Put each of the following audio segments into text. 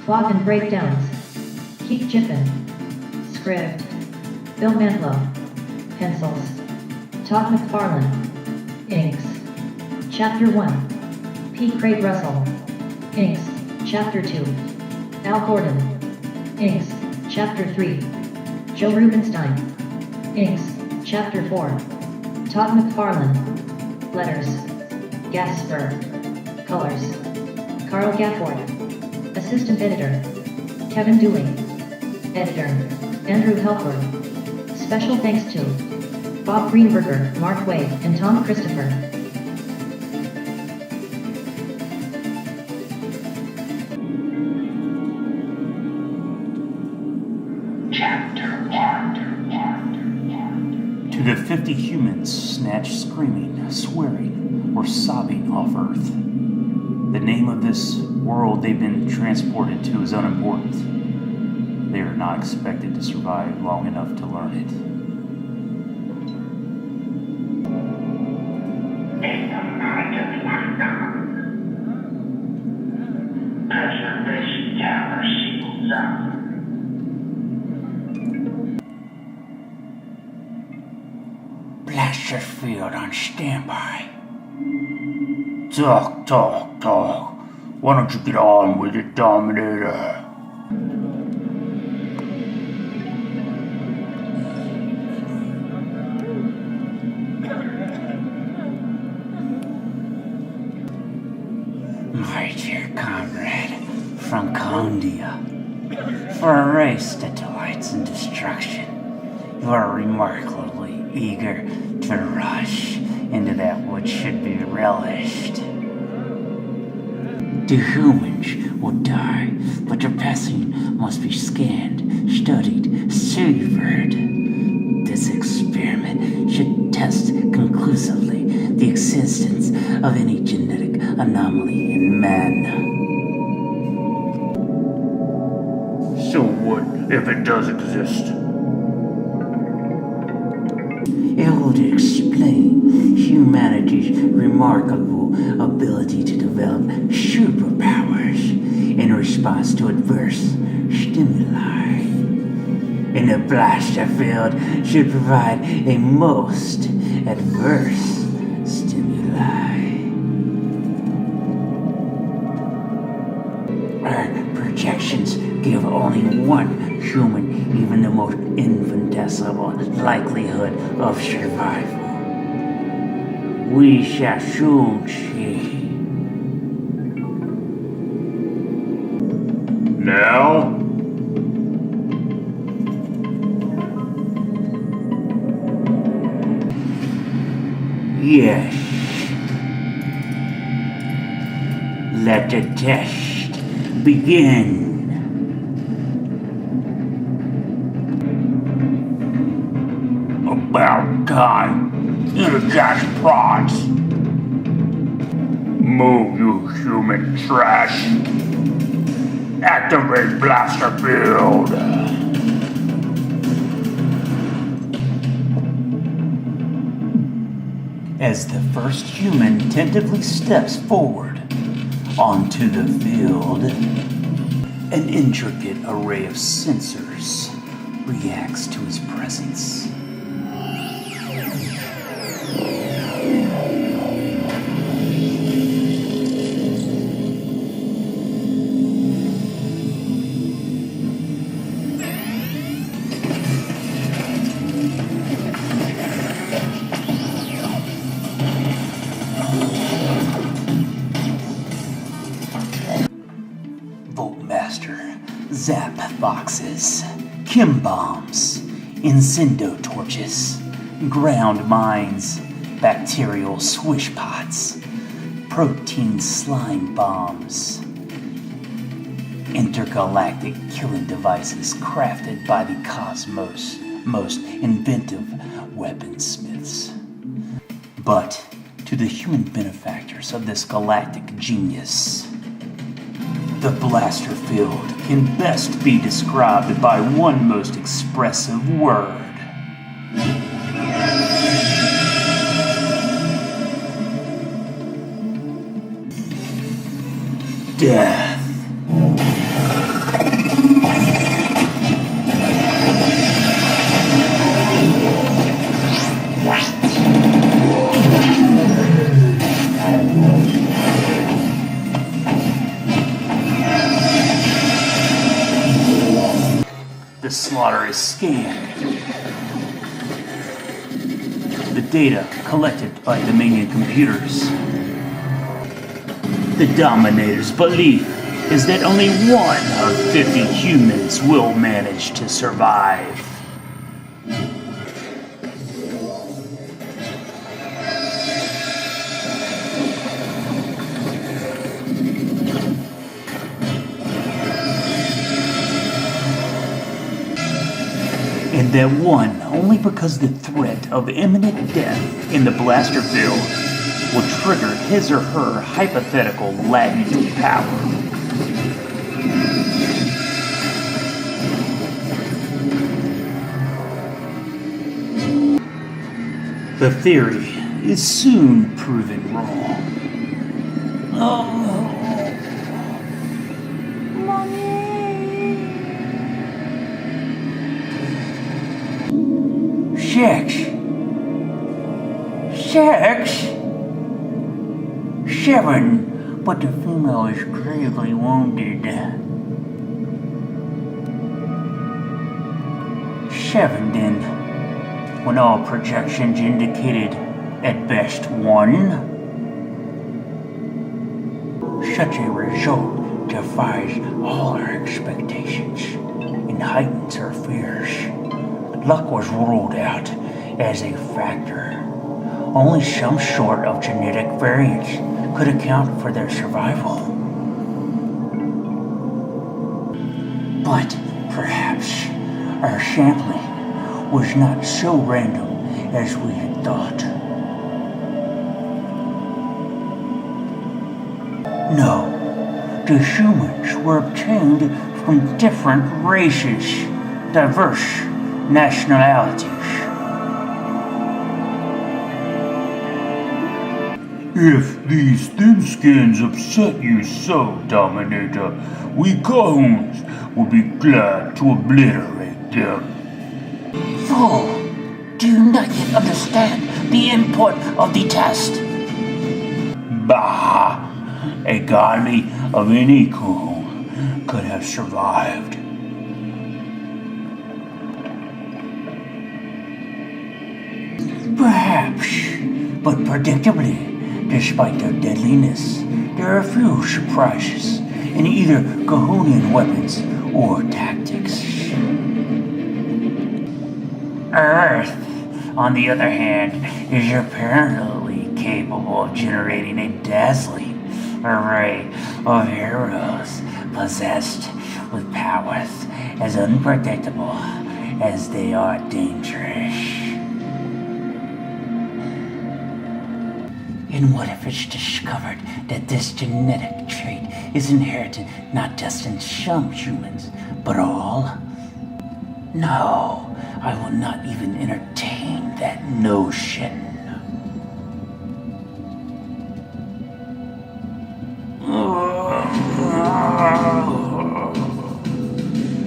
Plot and breakdowns. Keith Giffen. Script. Bill Mantlo. Pencils. Todd McFarlane. Inks. Chapter 1. P. Craig Russell. Inks. Chapter 2. Al Gordon. Inks. Chapter 3. Joe Rubenstein. Inks. Chapter 4. Todd McFarlane. Letters. Gasper. Colors. Carl Gafford. Assistant Editor. Kevin Dooley. Editor. Andrew Helford. Special thanks to Bob Greenberger, Mark Wade, and Tom Christopher. Chapter 1. To the 50 humans snatched screaming, swearing, or sobbing off Earth. The name of this world they've been transported to is unimportant. They are not expected to survive long enough to learn it. Blaster field on standby. Talk. Why don't you get on with it, Dominator? My dear comrade, Francondia, for a race that delights in destruction, you are remarkably eager to rush into that which should be relished. The humans will die, but their passing must be scanned, studied, savored. This experiment should test conclusively the existence of any genetic anomaly in man. So what if it does exist? It would explain humanity's remarkable ability to develop superpowers in response to adverse stimuli. And the blaster field should provide a most adverse stimuli. Our projections give only one human even the most infinitesimal likelihood of survival. We shall soon see. Now? Yes. Let the test begin. About time. Energize prods. Move, you human trash. Activate blaster field. As the first human tentatively steps forward onto the field, an intricate array of sensors reacts to his presence. Zap boxes, chem bombs, incendio torches, ground mines, bacterial swish pots, protein slime bombs, intergalactic killing devices crafted by the cosmos' most inventive weaponsmiths. But to the human benefactors of this galactic genius, the blaster field can best be described by one most expressive word. Death. The slaughter is scanned. The data collected by Dominion computers. The Dominator's belief is that only 1 of 50 humans will manage to survive. And that one only because the threat of imminent death in the blaster field will trigger his or her hypothetical latent power. The theory is soon proven wrong. Sex? 7, but the female is gravely wounded. 7 then, when all projections indicated at best 1. Such a result defies all our expectations and heightens our fears. Luck was ruled out as a factor. Only some sort of genetic variance could account for their survival. But perhaps our sampling was not so random as we had thought. No, the humans were obtained from different races, diverse nationalities. If these thin skins upset you so, Dominator, we Cahoons will be glad to obliterate them. Fool! Do you not yet understand the import of the test? Bah! A godly of any Cahoon could have survived. Perhaps, but predictably, despite their deadliness, there are few surprises in either Cahoonian weapons or tactics. Earth, on the other hand, is apparently capable of generating a dazzling array of heroes possessed with powers as unpredictable as they are dangerous. And what if it's discovered that this genetic trait is inherited not just in some humans, but all? No, I will not even entertain that notion.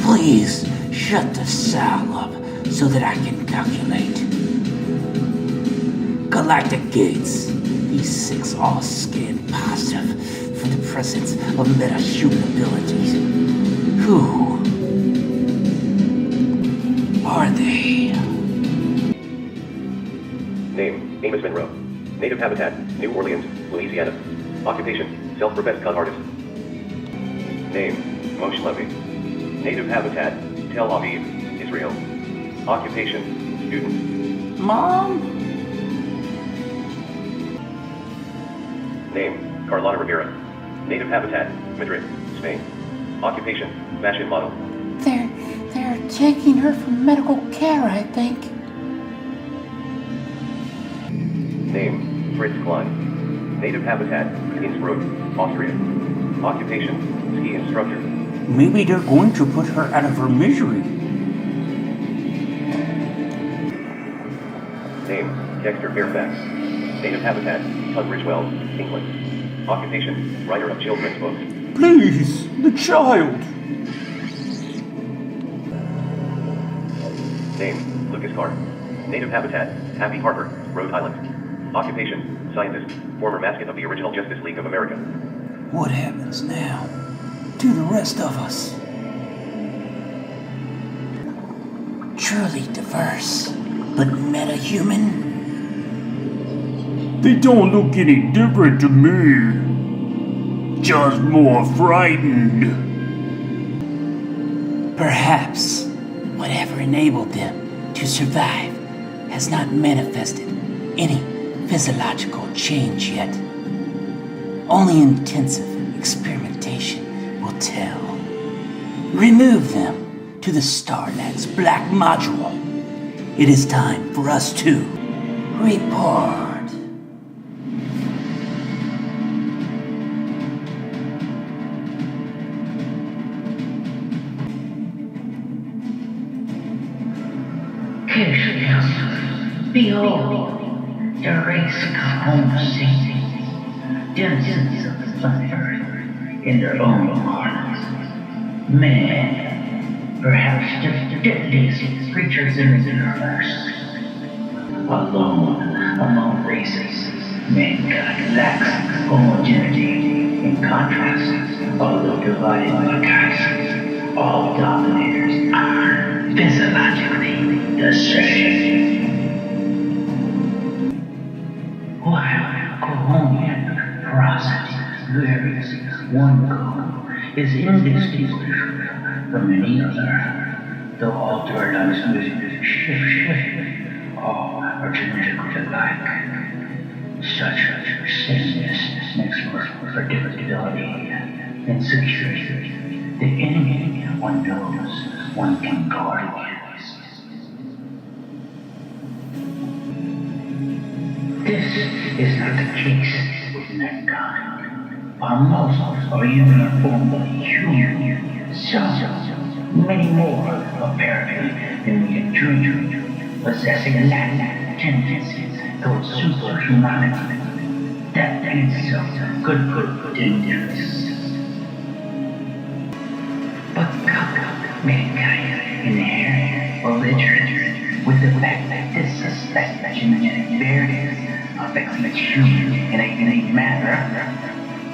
Please shut the cell up so that I can calculate. Galactic gates. These 6 all scan positive for the presence of metahuman abilities. Who are they? Name, Amos Monroe. Native habitat, New Orleans, Louisiana. Occupation, self-professed con artist. Name, Moshe Levy. Native habitat, Tel Aviv, Israel. Occupation, student. Mom? Name, Carlota Rivera. Native habitat, Madrid, Spain. Occupation, fashion model. They're taking her for medical care, I think. Name, Fritz Klein. Native habitat, Innsbruck, Austria. Occupation, ski instructor. Maybe they're going to put her out of her misery. Name, Dexter Fairfax. Native habitat, Tunbridge Wells, England. Occupation, writer of children's books. Please, the child. Name, Lucas Carr. Native habitat, Happy Harbor, Rhode Island. Occupation, scientist, former mascot of the original Justice League of America. What happens now to the rest of us? Truly diverse, but meta-human? They don't look any different to me. Just more frightened. Perhaps whatever enabled them to survive has not manifested any physiological change yet. Only intensive experimentation will tell. Remove them to the Starman's black module. It is time for us to report. Behold, the race come home singing, denizens of the planet Earth in their own hearts. Man, perhaps the deadliest creatures in the universe. Alone among races, mankind lacks homogeneity. In contrast, although divided by castes, all dominators are physiologically the same. While cohomia process varies, one code is indistinguishable from any other. Though all organisms shift, all are genetically alike. Such sameness makes for predictability and security. The enemy one knows one can guard against. This is not the case with mankind. While most are even a form of human, some, many more, apparently, than we can dream, possessing latent tendencies towards superhumanity. That in itself could put dangerous. But mankind inherent belligerent with the fact that this suspected genetic barrier affects each human in a unique manner,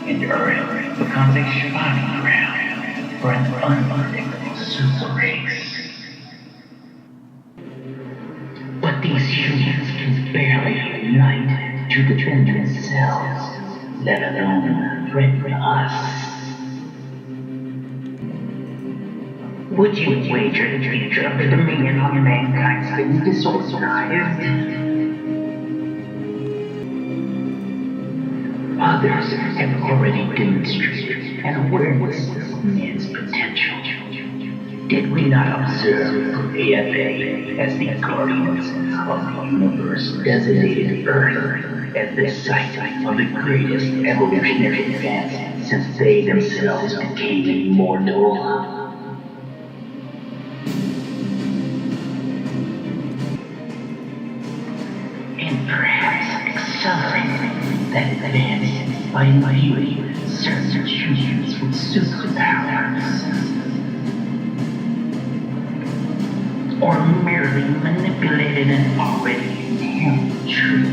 and Earth becomes a spawning ground for an unpredictable super race. But these humans can barely unite to defend themselves, let alone threaten us. Would you wager the future of the dominion on mankind's been disorganized? Others have already demonstrated an awareness of man's potential. Did we not observe from AFA as the guardians of the universe designated Earth as the site of the greatest evolutionary advance since they themselves became immortal? And perhaps accelerating that advance by imbuing certain humans with superpowers, or merely manipulated an already inherent truth.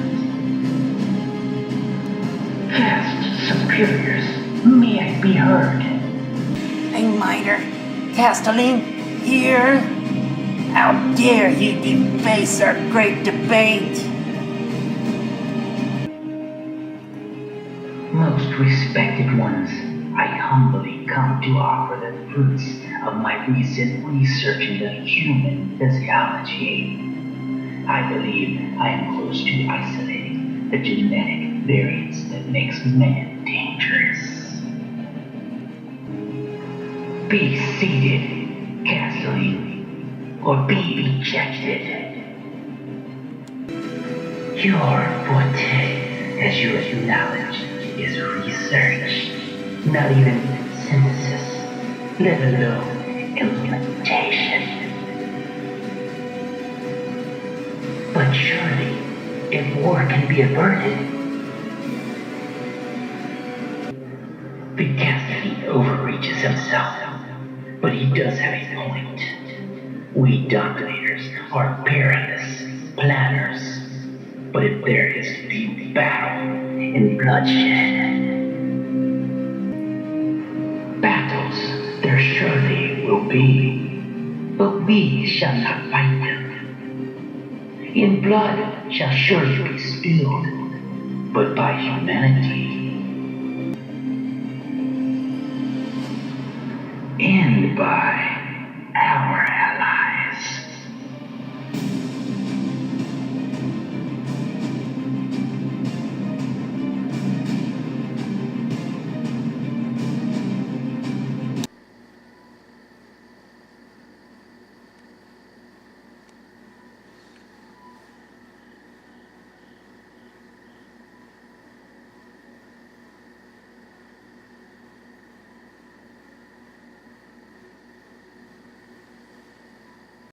Caste superiors, may I be heard? A minor Castellan here? How dare you deface our great debate? Most respected ones, I humbly come to offer the fruits of my recent research into human physiology. I believe I am close to isolating the genetic variants that makes man dangerous. be seated, castling, or be ejected. Your forte, as you acknowledge, is research, not even synthesis, let alone implementation. But surely, if war can be averted, the Cassidy overreaches himself, but he does have a point. We Dominators are perilous planners, but if there is to be battle and bloodshed, battles there surely will be, but we shall not fight them. In blood shall surely be spilled, but by humanity. And by